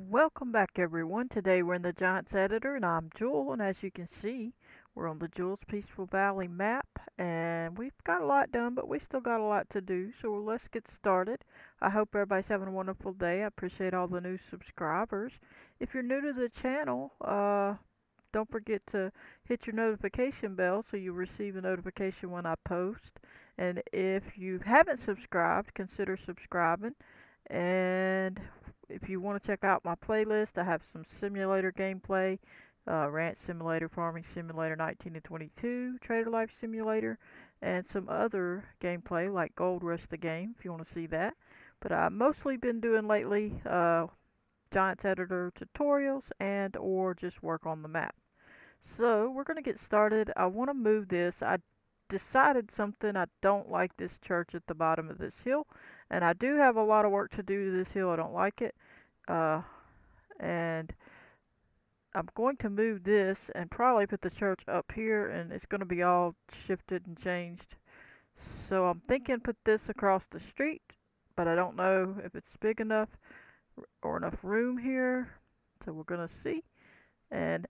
Welcome back everyone. Today we're in the Giants editor and I'm Jewel, and as you can see we're on the Jules Peaceful Valley map and we've got a lot done, but we still got a lot to do, so let's get started. I hope everybody's having a wonderful day. I appreciate all the new subscribers. If you're new to the channel, don't forget to hit your notification bell so you receive a notification when I post. And if you haven't subscribed, consider subscribing. And if you want to check out my playlist, I have some simulator gameplay, Ranch Simulator, Farming Simulator 19 to 22, Trader Life Simulator, and some other gameplay like Gold Rush the Game if you want to see that. But I've mostly been doing lately Giants Editor tutorials and or just work on the map. So we're going to get started. I want to move this. I decided something. I don't like this church at the bottom of this hill, and I do have a lot of work to do to this hill. I don't like it. Uh, and I'm going to move this and probably put the church up here, and it's going to be all shifted and changed. So I'm thinking put this across the street, but I don't know if it's big enough or enough room here. So we're going to see. And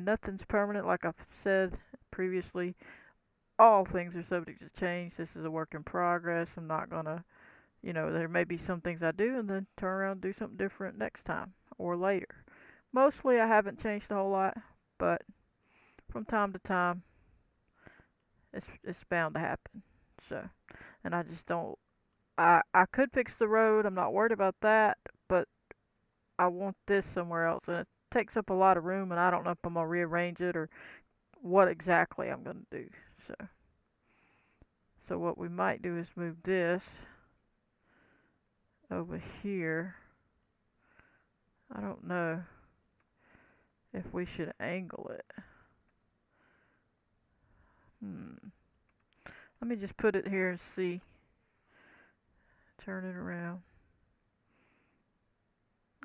nothing's permanent, like I've said previously. All things are subject to change. This is a work in progress. I'm not gonna, there may be some things I do and then turn around and do something different next time or later. Mostly I haven't changed a whole lot, but from time to time it's bound to happen. So, and I just don't. I could fix the road. I'm not worried about that, but I want this somewhere else, and it takes up a lot of room, and I don't know if I'm gonna rearrange it or what exactly I'm gonna do. So, so what we might do is move this over here. I don't know if we should angle it. Let me just put it here and see. Turn it around.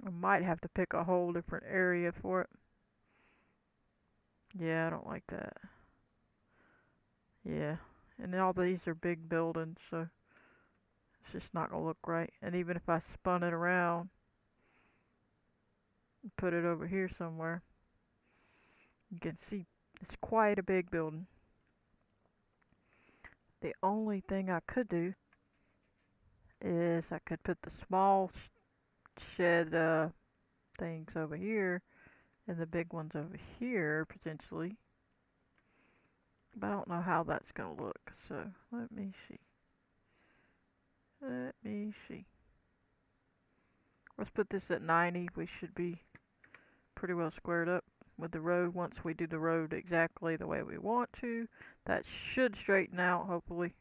I might have to pick a whole different area for it. Yeah, I don't like that. Yeah, and all these are big buildings, so it's just not gonna look right. And even if I spun it around and put it over here somewhere, you can see it's quite a big building. The only thing I could do is I could put the small shed things over here and the big ones over here potentially. But I don't know how that's gonna look. So let me see. Let me see. Let's put this at 90. We should be pretty well squared up with the road. Once we do the road exactly the way we want to, that should straighten out hopefully.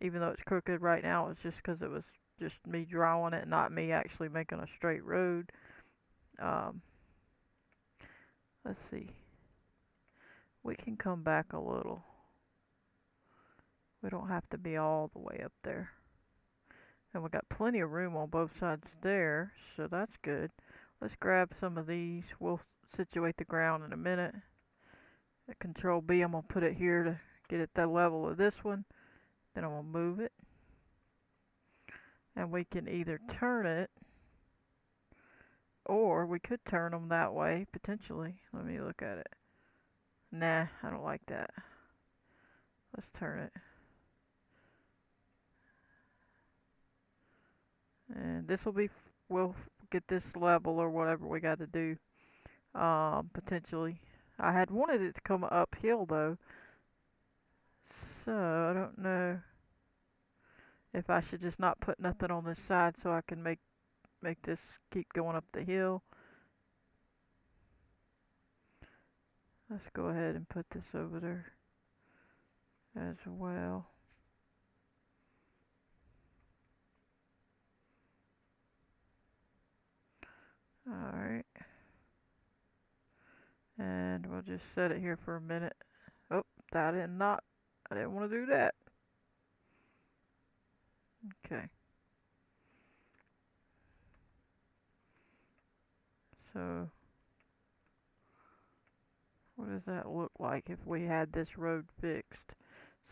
Even though it's crooked right now, it's just because it was just me drawing it, not me actually making a straight road. Um, let's see. We can come back a little. We don't have to be all the way up there. And we got plenty of room on both sides there, so that's good. Let's grab some of these. We'll situate the ground in a minute. At Control B, I'm going to put it here to get it the level of this one. Then I'm going to move it. And we can either turn it, or we could turn them that way, potentially. Let me look at it. Nah, I don't like that. Let's turn it. And this will be, we'll get this level or whatever we got to do, potentially. I had wanted it to come uphill though, so I don't know if I should just not put nothing on this side so I can make this keep going up the hill. Let's go ahead and put this over there as well. Alright. And we'll just set it here for a minute. Oh, I didn't want to do that. Okay. So, what does that look like if we had this road fixed?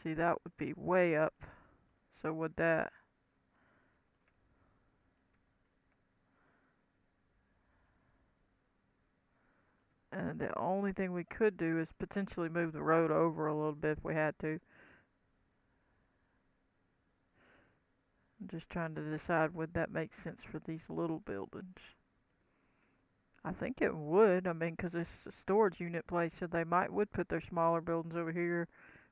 See, that would be way up. So would that... And the only thing we could do is potentially move the road over a little bit if we had to. I'm just trying to decide would that make sense for these little buildings. I think it would. I mean, 'cause it's a storage unit place, so they would put their smaller buildings over here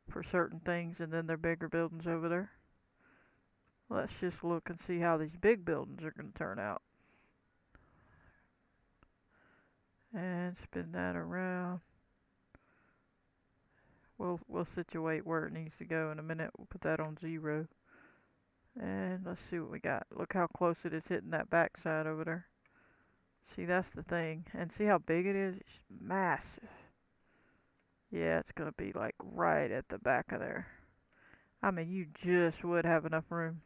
for certain things, and then their bigger buildings over there. Let's just look and see how these big buildings are going to turn out. And spin that around. We'll situate where it needs to go in a minute. We'll put that on 0. And let's see what we got. Look how close it is hitting that backside over there. See, that's the thing. And see how big it is? It's massive. Yeah, it's gonna be like right at the back of there. I mean, you just would have enough room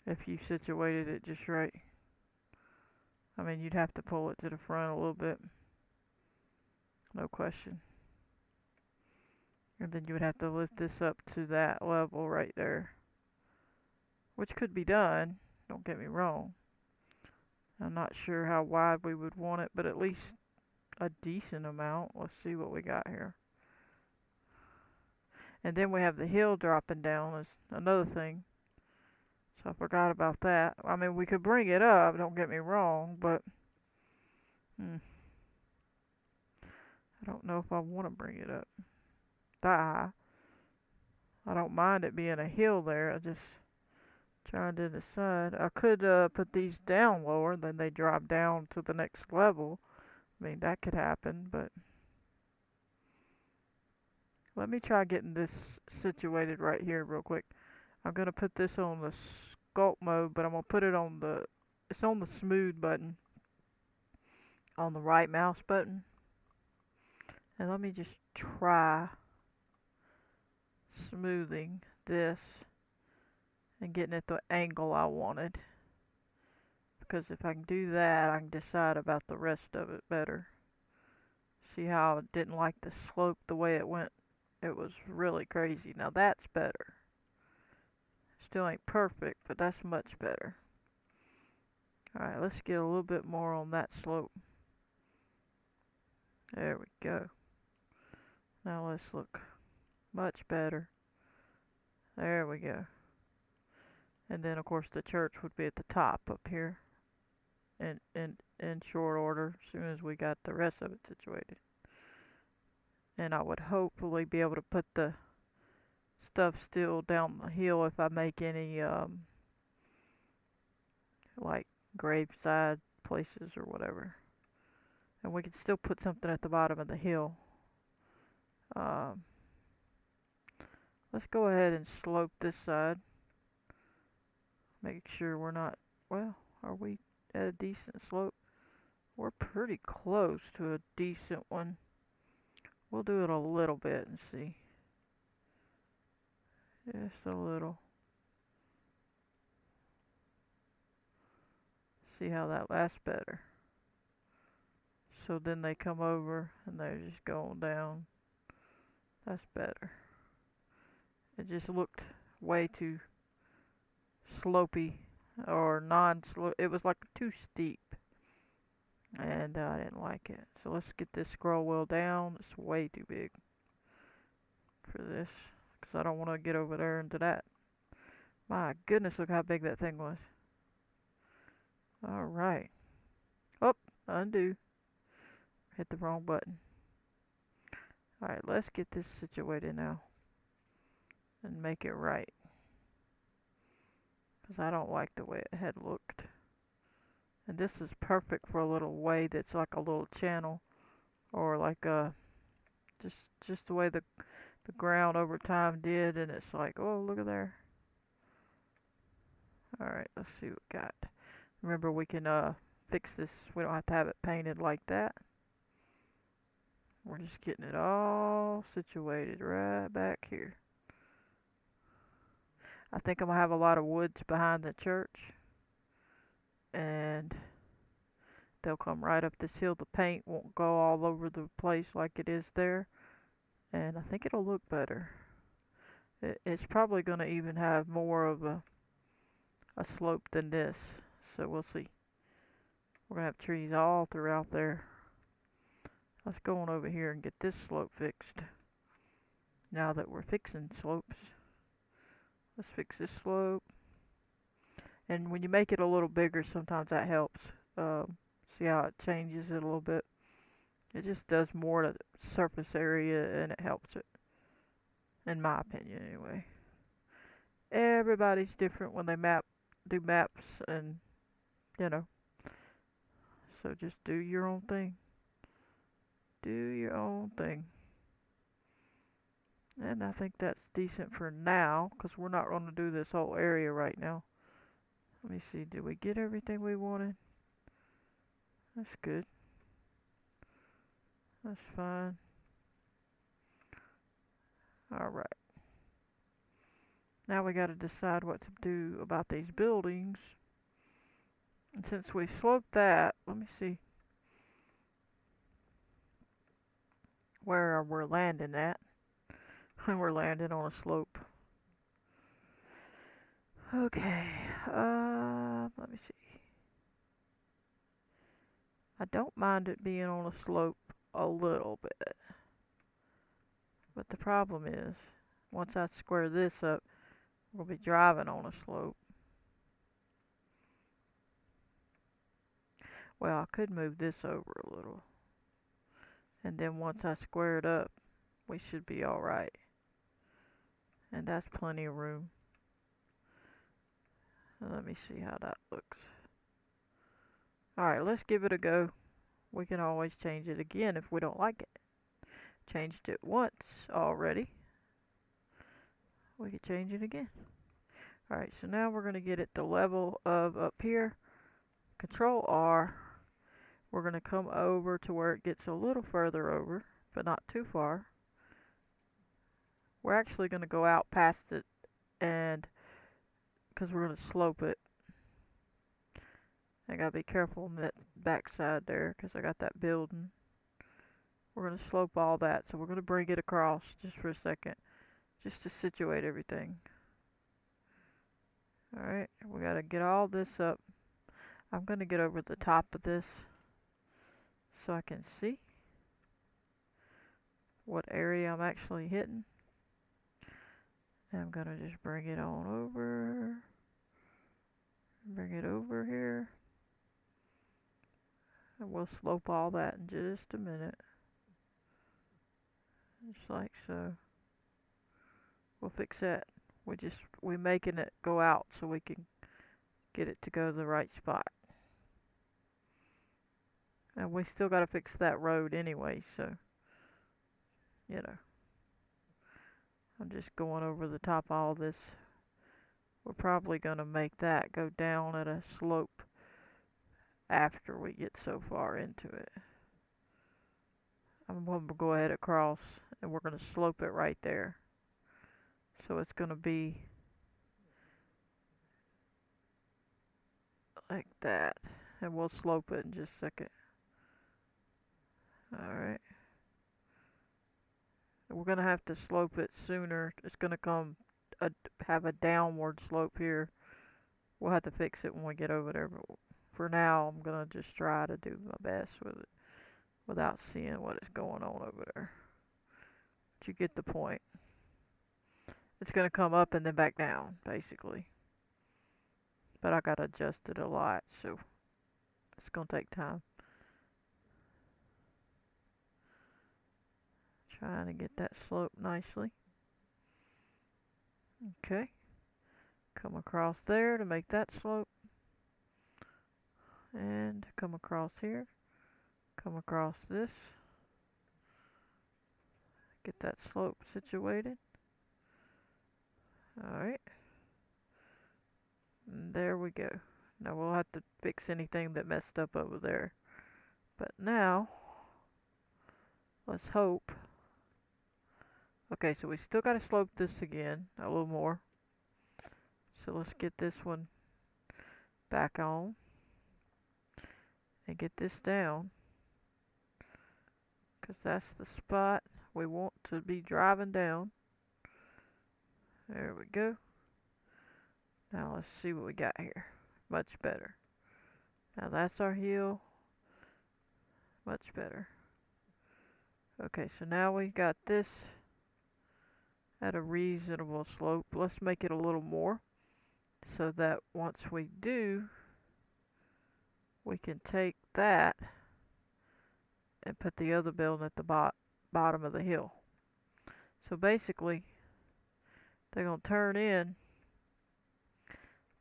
if you situated it just right. I mean, you'd have to pull it to the front a little bit. No question. And then you would have to lift this up to that level right there. Which could be done, don't get me wrong. I'm not sure how wide we would want it, but at least a decent amount. Let's see what we got here. And then we have the hill dropping down is another thing. So I forgot about that. I mean, we could bring it up, don't get me wrong, but I don't know if I want to bring it up that high. I don't mind it being a hill there. I just trying to decide. I could put these down lower, then they drop down to the next level. I mean, that could happen, but let me try getting this situated right here real quick. I'm going to put this on the sculpt mode, but I'm going to put it on it's on the smooth button, on the right mouse button. And let me just try smoothing this and getting it the angle I wanted. Because if I can do that, I can decide about the rest of it better. See how I didn't like the slope the way it went? It was really crazy. Now that's better. Still ain't perfect, but that's much better. Alright, let's get a little bit more on that slope. There we go. Now let's look much better. There we go. And then of course the church would be at the top up here in short order as soon as we got the rest of it situated. And I would hopefully be able to put the stuff still down the hill if I make any like graveside places or whatever. And we could still put something at the bottom of the hill. Let's go ahead and slope this side. Make sure we're not, well, are we at a decent slope? We're pretty close to a decent one. We'll do it a little bit and see. Just a little. See how that's better. So then they come over and they're just going down. That's better. It just looked way too slopey or non-slope. It was like too steep. And I didn't like it. So let's get this scroll wheel down. It's way too big for this. Because I don't want to get over there into that. My goodness, look how big that thing was. Alright. Oh, undo. Hit the wrong button. Alright, let's get this situated now. And make it right. Because I don't like the way it had looked. And this is perfect for a little way that's like a little channel. Or like a... Just the way the ground over time did. And it's like, oh, look at there. Alright, let's see what we got. Remember, we can fix this. We don't have to have it painted like that. We're just getting it all situated right back here. I think I'm going to have a lot of woods behind the church. And they'll come right up this hill. The paint won't go all over the place like it is there. And I think it'll look better. It's probably going to even have more of a slope than this. So we'll see. We're going to have trees all throughout there. Let's go on over here and get this slope fixed. Now that we're fixing slopes, let's fix this slope. And when you make it a little bigger, sometimes that helps. See how it changes it a little bit? It just does more to the surface area and it helps it, in my opinion anyway. Everybody's different when they do maps, and you know, so just do your own thing. Do your own thing. And I think that's decent for now, because we're not going to do this whole area right now. Let me see, did we get everything we wanted? That's good. That's fine. Alright. Now we got to decide what to do about these buildings. And since we sloped that, let me see where we're landing at. We're landing on a slope. Okay, let me see. I don't mind it being on a slope a little bit. But the problem is, once I square this up, we'll be driving on a slope. Well, I could move this over a little. And then once I square it up, we should be alright. And that's plenty of room. Let me see how that looks. Alright, let's give it a go. We can always change it again if we don't like it. Changed it once already. We could change it again. Alright, so now we're going to get it the level of up here. Control R. We're going to come over to where it gets a little further over, but not too far. We're actually going to go out past it, and because we're going to slope it. I gotta be careful on that backside there, because I got that building. We're going to slope all that, so we're going to bring it across just for a second, just to situate everything. Alright, we got to get all this up. I'm going to get over the top of this so I can see what area I'm actually hitting. And I'm going to just bring it on over. Bring it over here. And we'll slope all that in just a minute. Just like so. We'll fix that. We're making it go out so we can get it to go to the right spot. And we still got to fix that road anyway, so, you know. I'm just going over the top of all this. We're probably going to make that go down at a slope after we get so far into it. I'm going to go ahead across, and we're going to slope it right there. So it's going to be like that. And we'll slope it in just a second. Alright. We're going to have to slope it sooner. It's going to have a downward slope here. We'll have to fix it when we get over there. But for now, I'm going to just try to do my best with it without seeing what is going on over there. But you get the point. It's going to come up and then back down, basically. But I got to adjust it a lot, so it's going to take time. Trying to get that slope nicely. Okay. Come across there to make that slope. And come across here. Come across this. Get that slope situated. Alright. There we go. Now we'll have to fix anything that messed up over there. But now, let's hope. Okay, so we still got to slope this again a little more. So let's get this one back on. And get this down. Because that's the spot we want to be driving down. There we go. Now let's see what we got here. Much better. Now that's our hill. Much better. Okay, so now we got this at a reasonable slope. Let's make it a little more so that once we do, we can take that and put the other building at the bottom of the hill. So basically, they're going to turn in.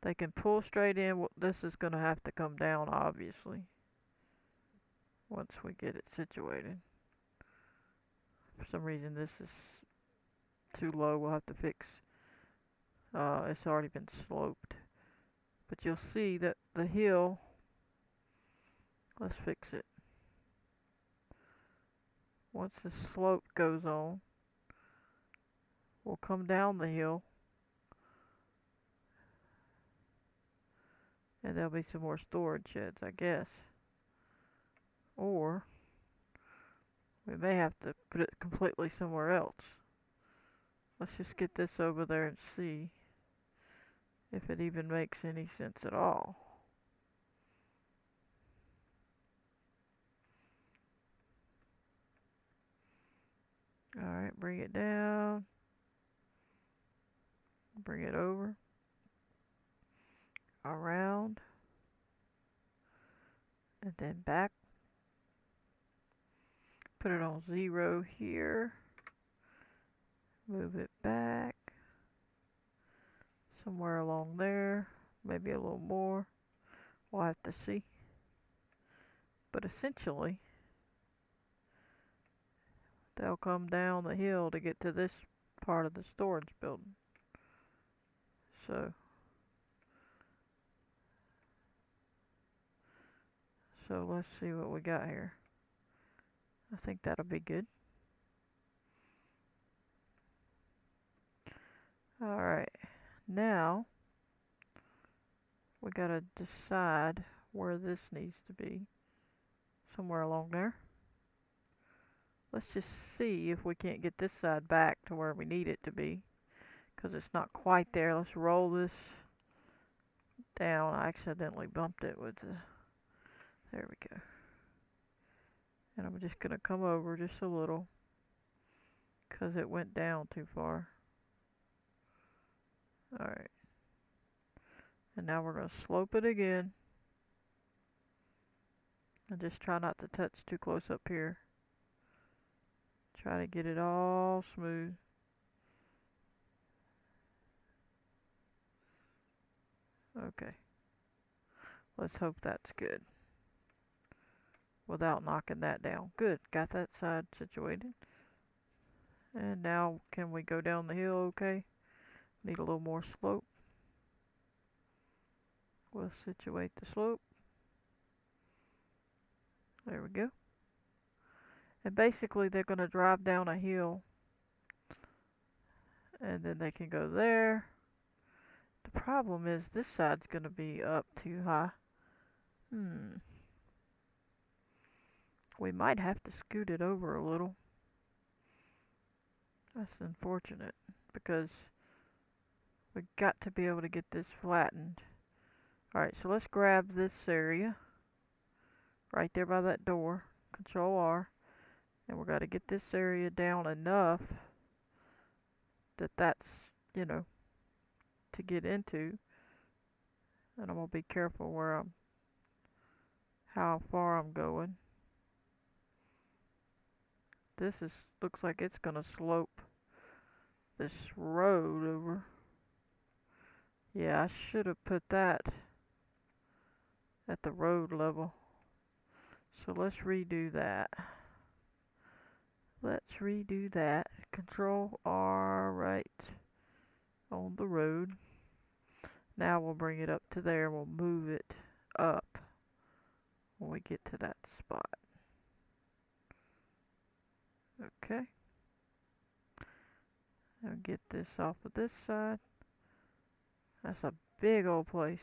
They can pull straight in. Well, this is going to have to come down, obviously, once we get it situated. For some reason, this is too low. We'll have to fix. It's already been sloped. But you'll see that the hill, let's fix it. Once the slope goes on, we'll come down the hill. And there'll be some more storage sheds, I guess. Or we may have to put it completely somewhere else. Let's just get this over there and see if it even makes any sense at all. Alright, bring it down. Bring it over. Around. And then back. Put it on 0 here. Move it back. Somewhere along there. Maybe a little more. We'll have to see. But essentially, they'll come down the hill to get to this part of the storage building. So let's see what we got here. I think that'll be good. Alright, now we gotta decide where this needs to be. Somewhere along there. Let's just see if we can't get this side back to where we need it to be, because it's not quite there. Let's roll this down. I accidentally bumped it with the... There we go. And I'm just gonna come over just a little, because it went down too far. Alright. And now we're gonna slope it again. And just try not to touch too close up here. Try to get it all smooth. Okay. Let's hope that's good. Without knocking that down. Good. Got that side situated. And now can we go down the hill okay? Need a little more slope. We'll situate the slope. There we go. And basically they're going to drive down a hill. And then they can go there. The problem is this side's going to be up too high. We might have to scoot it over a little. That's unfortunate, because we got to be able to get this flattened. Alright, so let's grab this area right there by that door. Control R. And we're got to get this area down enough that that's, you know, to get into. And I'm going to be careful where how far I'm going. This looks like it's going to slope this road over. Yeah, I should have put that at the road level. So let's redo that. Let's redo that. Control R right on the road. Now we'll bring it up to there. We'll move it up when we get to that spot. Okay. Now get this off of this side. That's a big old place.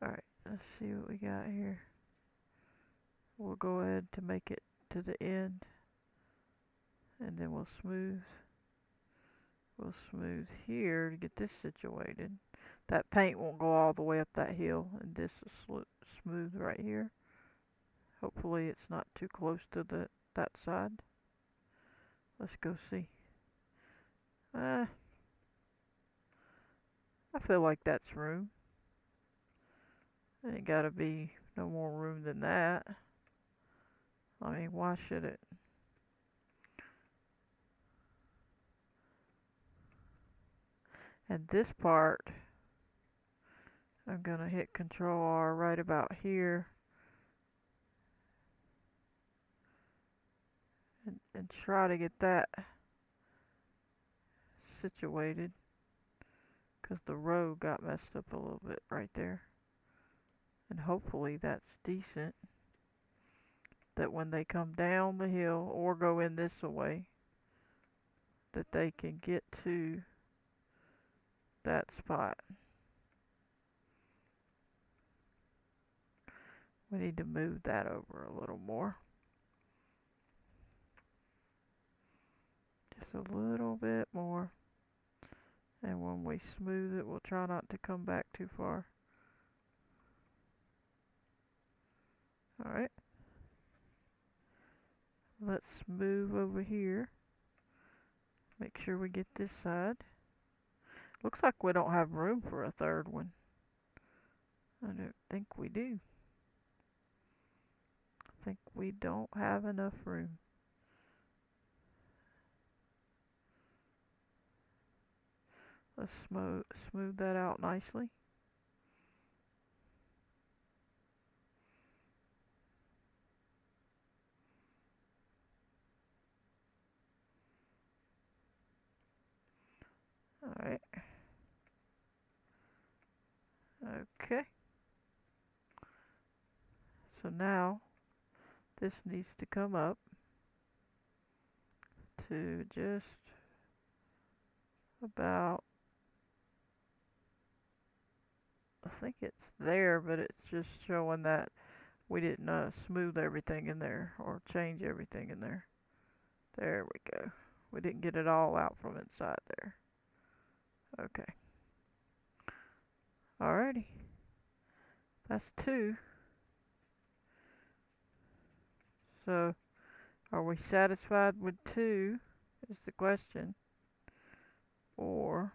Alright, let's see what we got here. We'll go ahead to make it to the end. And then we'll smooth. We'll smooth here to get this situated. that paint won't go all the way up that hill, and this is smooth right here. Hopefully it's not too close to that side. Let's go see. I feel like that's room. Ain't gotta be no more room than that. I mean, why should it? And this part, I'm gonna hit Control R right about here and try to get that situated, because the road got messed up a little bit right there. And hopefully that's decent, that when they come down the hill or go in this way, that they can get to that spot. We need to move that over a little more. Just a little bit more. And when we smooth it, we'll try not to come back too far. Alright. Let's move over here. Make sure we get this side. Looks like we don't have room for a third one. I don't think we do. I think we don't have enough room. Let's smooth that out nicely. Alright. Okay. So now this needs to come up to just about, I think it's there, but it's just showing that we didn't smooth everything in there or change everything in there. There we go. We didn't get it all out from inside there. Okay. Alrighty. That's 2. So, are we satisfied with 2 is the question. Or,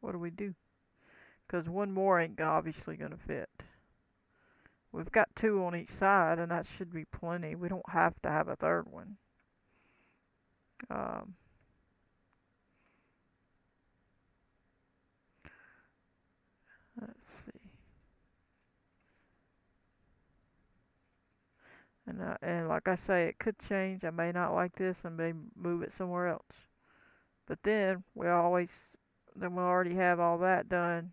what do we do? Because one more ain't obviously going to fit. We've got 2 on each side, and that should be plenty. We don't have to have a third one. Let's see. And like I say, it could change. I may not like this and may move it somewhere else. But then we already have all that done.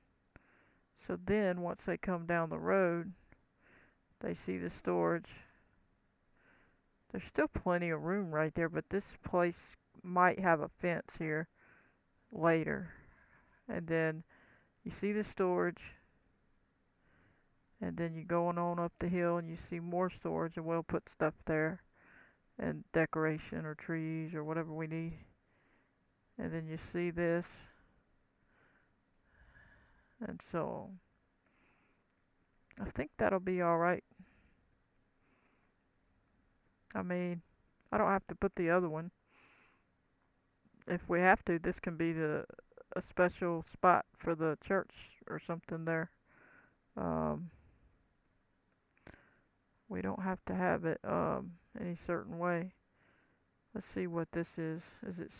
So then once they come down the road, they see the storage. There's still plenty of room right there, but this place might have a fence here later. And then you see the storage, and then you're going on up the hill and you see more storage, and we'll put stuff there and decoration or trees or whatever we need. And then you see this, and so I think that'll be alright. I mean, I don't have to put the other one. If we have to, this can be a special spot for the church or something there. We don't have to have it any certain way. Let's see what this is. Is it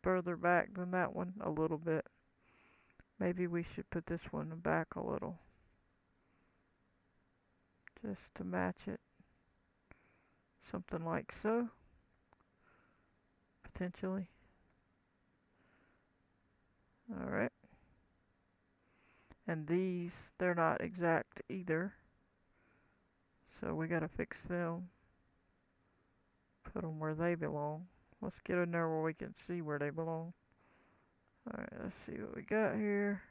further back than that one? A little bit. Maybe we should put this one back a little, just to match it. Something like so, potentially. Alright. And these, they're not exact either. So we gotta fix them. Put them where they belong. Let's get in there where we can see where they belong. Alright, let's see what we got here.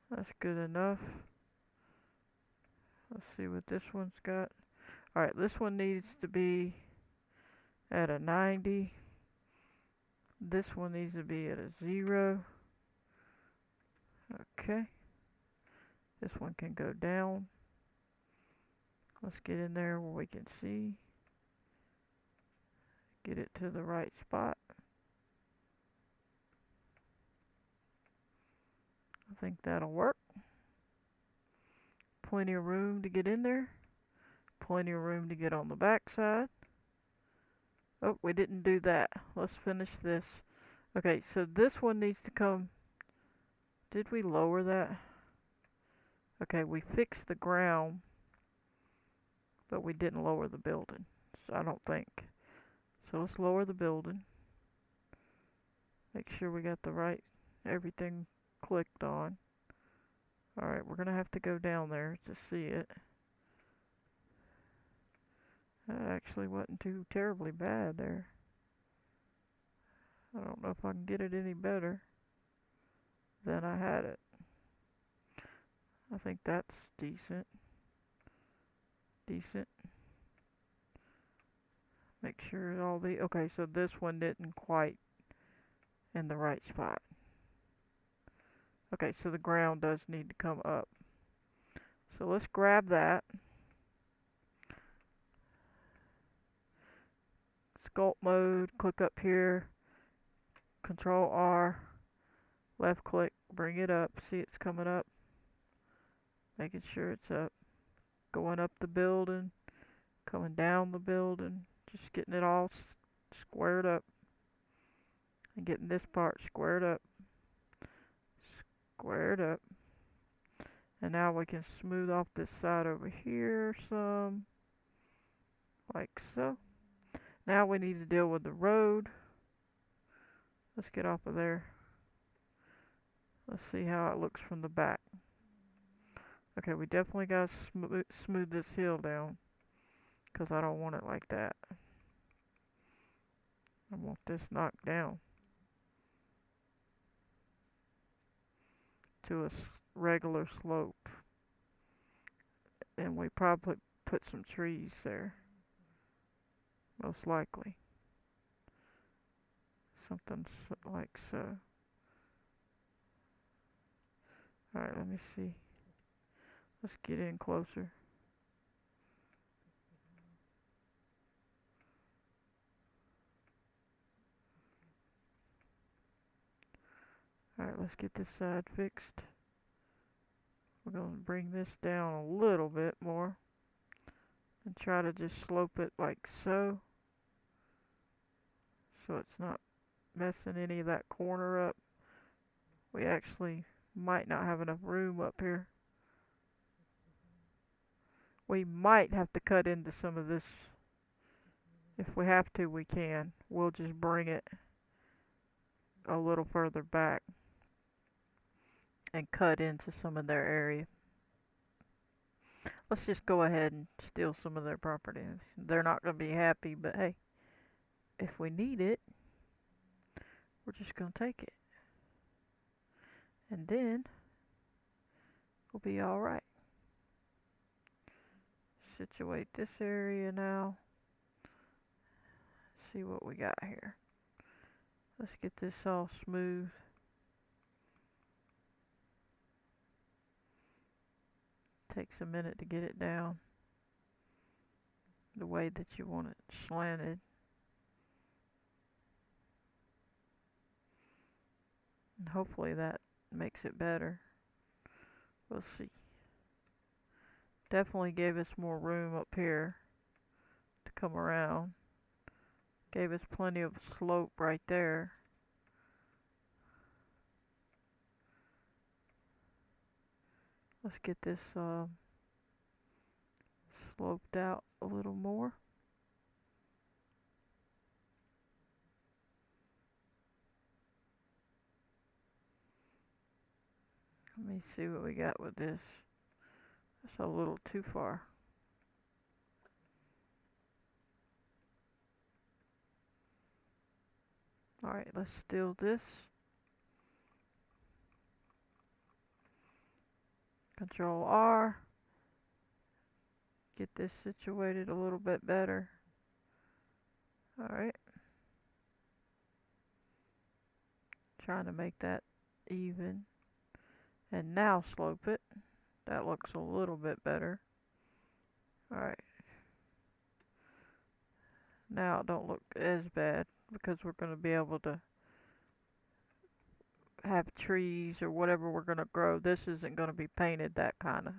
That's good enough. Let's see what this one's got. Alright, this one needs to be at a 90. This one needs to be at a 0. Okay, this one can go down. Let's get in there where we can see. Get it to the right spot. I think that'll work. Plenty of room to get in there. Plenty of room to get on the back side. Oh, we didn't do that. Let's finish this. Okay, so this one needs to come. Did we lower that? Okay, we fixed the ground, but we didn't lower the building. So I don't think. So let's lower the building. Make sure we got the right, everything clicked on. Alright, we're going to have to go down there to see it. That actually wasn't too terribly bad there. I don't know if I can get it any better than I had it. I think that's decent. Decent. Make sure all the... Okay, so this one didn't quite in the right spot. Okay, so the ground does need to come up. So let's grab that. Sculpt mode, click up here. Control R. Left click, bring it up. See it's coming up. Making sure it's up. Going up the building. Coming down the building. Just getting it all squared up. And getting this part squared up. Squared up. And now we can smooth off this side over here some. Like so. Now we need to deal with the road. Let's get off of there. Let's see how it looks from the back. Okay, we definitely got to smooth this hill down. Because I don't want it like that. I want this knocked down. To a regular slope. And we probably put some trees there. Most likely. Something like so. Alright, let me see. Let's get in closer. Alright, let's get this side fixed. We're going to bring this down a little bit more. And try to just slope it like so. So it's not messing any of that corner up. We actually might not have enough room up here. We might have to cut into some of this. If we have to, we can. We'll just bring it a little further back and cut into some of their area. Let's just go ahead and steal some of their property. They're not going to be happy, but hey, if we need it, we're just going to take it. And then we'll be alright. Situate this area now. See what we got here. Let's get this all smooth. Takes a minute to get it down the way that you want it slanted. And hopefully that makes it better. We'll see. Definitely gave us more room up here to come around. Gave us plenty of slope right there. Let's get this sloped out a little more. Let me see what we got with this. That's a little too far. Alright, let's steal this. Control R. Get this situated a little bit better. Alright. Trying to make that even. And now slope it. That looks a little bit better. Alright. Now it don't look as bad because we're going to be able to have trees or whatever we're going to grow. This isn't going to be painted that kind of.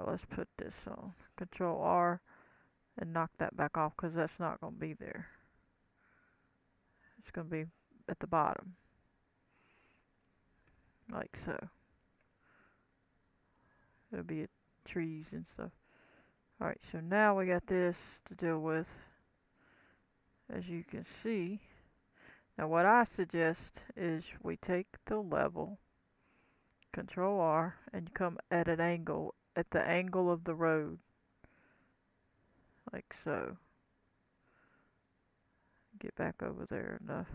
Let's put this on. Control R and knock that back off because that's not going to be there. It's going to be at the bottom. Like so. It'll be trees and stuff. Alright, so now we got this to deal with. As you can see. Now what I suggest is we take the level, Control R, and you come at an angle, at the angle of the road. Like so. Get back over there enough.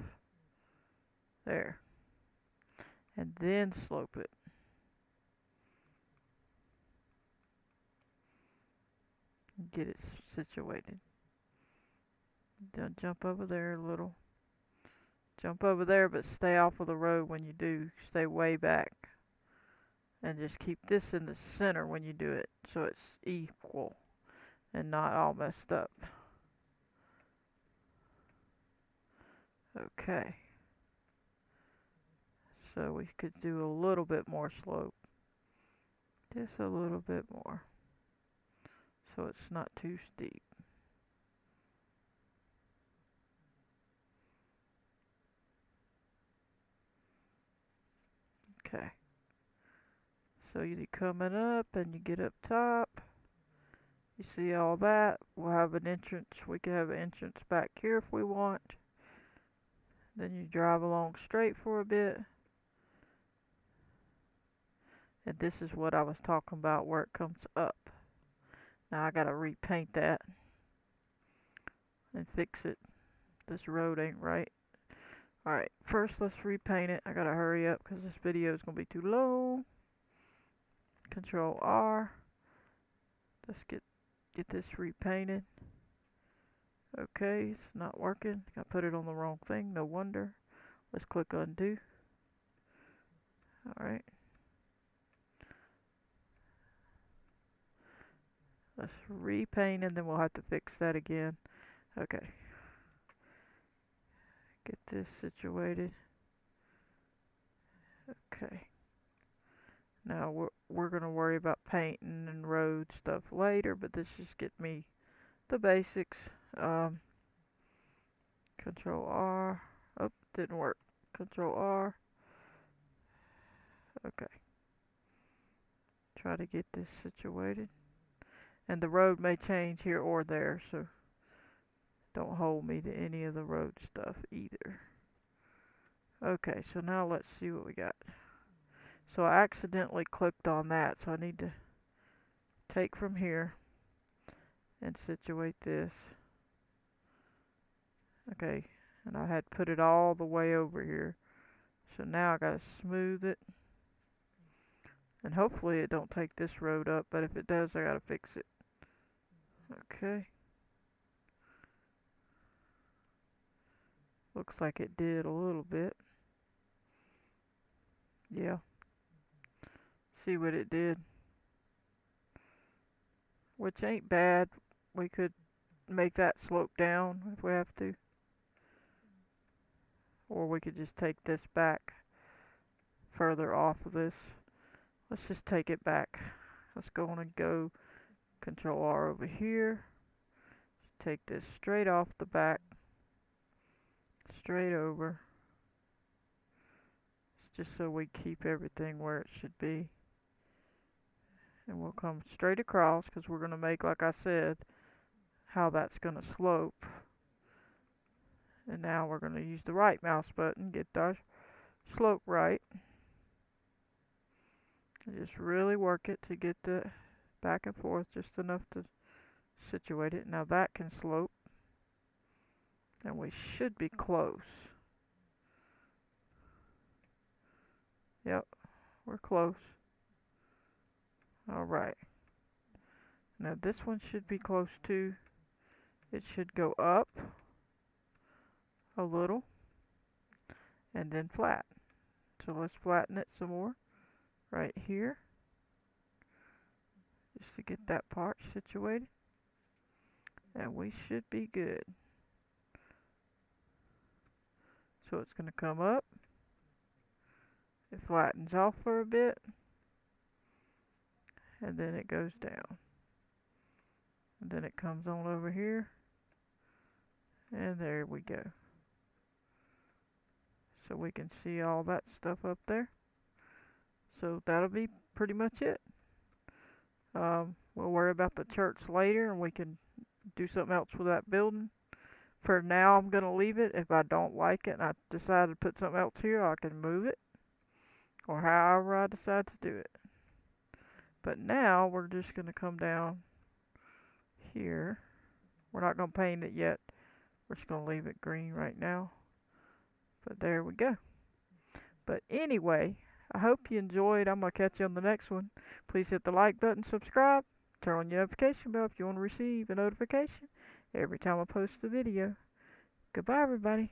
There. And then slope it. Get it situated. Then jump over there a little. Jump over there, but stay off of the road when you do. Stay way back. And just keep this in the center when you do it, so it's equal and not all messed up. Okay. So we could do a little bit more slope. Just a little bit more. So it's not too steep. Okay. So you're coming up and you get up top. You see all that. We'll have an entrance. We can have an entrance back here if we want. Then you drive along straight for a bit. And this is what I was talking about where it comes up. Now I gotta repaint that and fix it. This road ain't right. Alright, first let's repaint it. I gotta hurry up because this video is gonna be too long. Control R. Let's get this repainted. Okay, it's not working. I put it on the wrong thing, no wonder. Let's click undo. Alright. Let's repaint and then we'll have to fix that again. Okay. Get this situated. Okay. Now we're going to worry about painting and road stuff later, but this just get me the basics. Control R. Oh, didn't work. Control R. Okay. Try to get this situated. And the road may change here or there, so don't hold me to any of the road stuff either. Okay, so now let's see what we got. So I accidentally clicked on that, so I need to take from here and situate this. Okay, and I had put it all the way over here. So now I gotta smooth it. And hopefully it don't take this road up, but if it does, I gotta fix it. Okay. Looks like it did a little bit. Yeah. See what it did. Which ain't bad. We could make that slope down if we have to. Or we could just take this back further off of this. Let's just take it back. Let's go on and go Control R over here. Take this straight off the back. Straight over. It's just so we keep everything where it should be. And we'll come straight across because we're going to make, like I said, how that's going to slope. And now we're going to use the right mouse button, get our slope right. And just really work it to get the back and forth just enough to situate it. Now that can slope. And we should be close. Yep, we're close. Alright. Now this one should be close too. It should go up a little and then flat. So let's flatten it some more. right here, just to get that part situated, and we should be good. So it's going to come up, it flattens off for a bit, and then it goes down. And then it comes on over here, and there we go. So we can see all that stuff up there. So that'll be pretty much it. We'll worry about the church later, and we can do something else with that building. For now, I'm going to leave it. If I don't like it and I decide to put something else here, I can move it, or however I decide to do it. But now we're just going to come down here. We're not going to paint it yet. We're just going to leave it green right now. But there we go. But anyway, I hope you enjoyed. I'm going to catch you on the next one. Please hit the like button, subscribe, turn on your notification bell if you want to receive a notification every time I post a video. Goodbye, everybody.